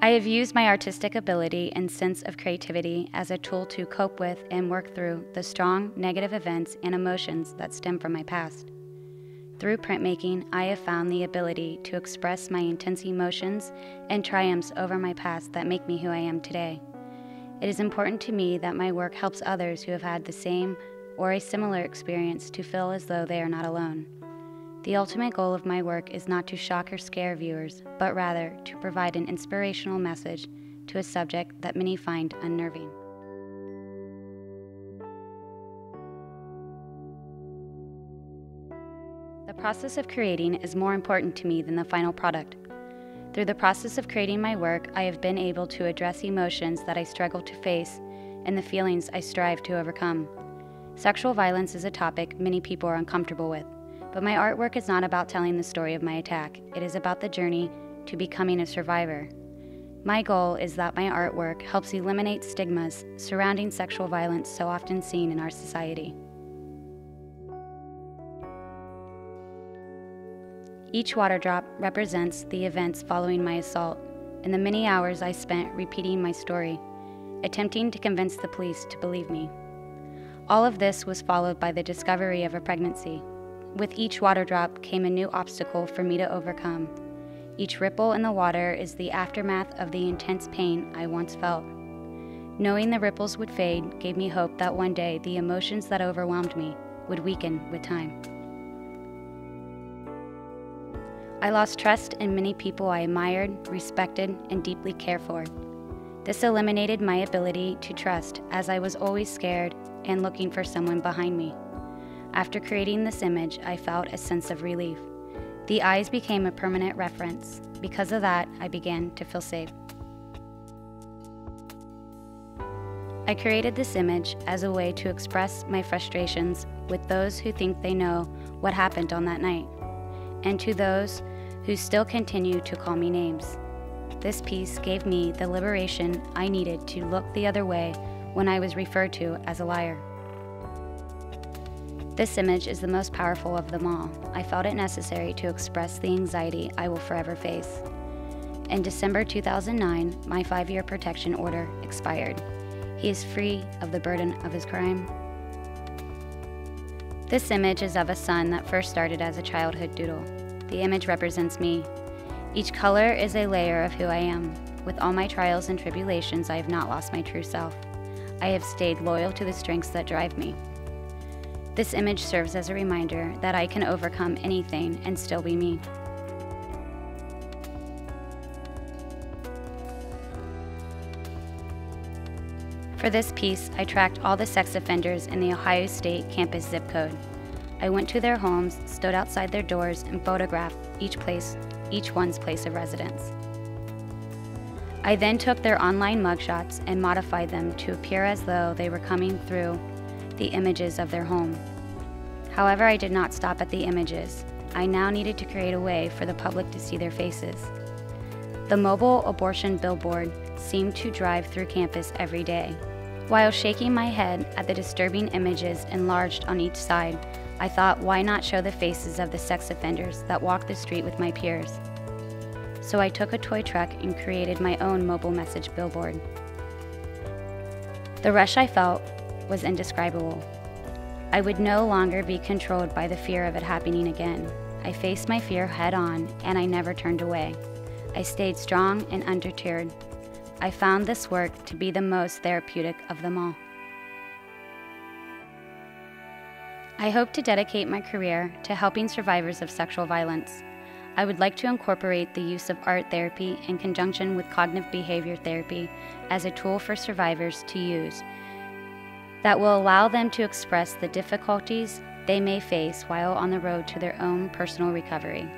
I have used my artistic ability and sense of creativity as a tool to cope with and work through the strong negative events and emotions that stem from my past. Through printmaking, I have found the ability to express my intense emotions and triumphs over my past that make me who I am today. It is important to me that my work helps others who have had the same or a similar experience to feel as though they are not alone. The ultimate goal of my work is not to shock or scare viewers, but rather to provide an inspirational message to a subject that many find unnerving. The process of creating is more important to me than the final product. Through the process of creating my work, I have been able to address emotions that I struggle to face and the feelings I strive to overcome. Sexual violence is a topic many people are uncomfortable with. But my artwork is not about telling the story of my attack. It is about the journey to becoming a survivor. My goal is that my artwork helps eliminate stigmas surrounding sexual violence so often seen in our society. Each water drop represents the events following my assault and the many hours I spent repeating my story, attempting to convince the police to believe me. All of this was followed by the discovery of a pregnancy. With each water drop came a new obstacle for me to overcome. Each ripple in the water is the aftermath of the intense pain I once felt. Knowing the ripples would fade gave me hope that one day the emotions that overwhelmed me would weaken with time. I lost trust in many people I admired, respected, and deeply cared for. This eliminated my ability to trust, as I was always scared and looking for someone behind me. After creating this image, I felt a sense of relief. The eyes became a permanent reference. Because of that, I began to feel safe. I created this image as a way to express my frustrations with those who think they know what happened on that night, and to those who still continue to call me names. This piece gave me the liberation I needed to look the other way when I was referred to as a liar. This image is the most powerful of them all. I felt it necessary to express the anxiety I will forever face. In December 2009, my 5-year protection order expired. He is free of the burden of his crime. This image is of a son that first started as a childhood doodle. The image represents me. Each color is a layer of who I am. With all my trials and tribulations, I have not lost my true self. I have stayed loyal to the strengths that drive me. This image serves as a reminder that I can overcome anything and still be me. For this piece, I tracked all the sex offenders in the Ohio State campus zip code. I went to their homes, stood outside their doors, and photographed each one's place of residence. I then took their online mugshots and modified them to appear as though they were coming through the images of their home. However, I did not stop at the images. I now needed to create a way for the public to see their faces. The mobile abortion billboard seemed to drive through campus every day. While shaking my head at the disturbing images enlarged on each side, I thought, why not show the faces of the sex offenders that walk the street with my peers? So I took a toy truck and created my own mobile message billboard. The rush I felt was indescribable. I would no longer be controlled by the fear of it happening again. I faced my fear head on, and I never turned away. I stayed strong and undeterred. I found this work to be the most therapeutic of them all. I hope to dedicate my career to helping survivors of sexual violence. I would like to incorporate the use of art therapy in conjunction with cognitive behavior therapy as a tool for survivors to use that will allow them to express the difficulties they may face while on the road to their own personal recovery.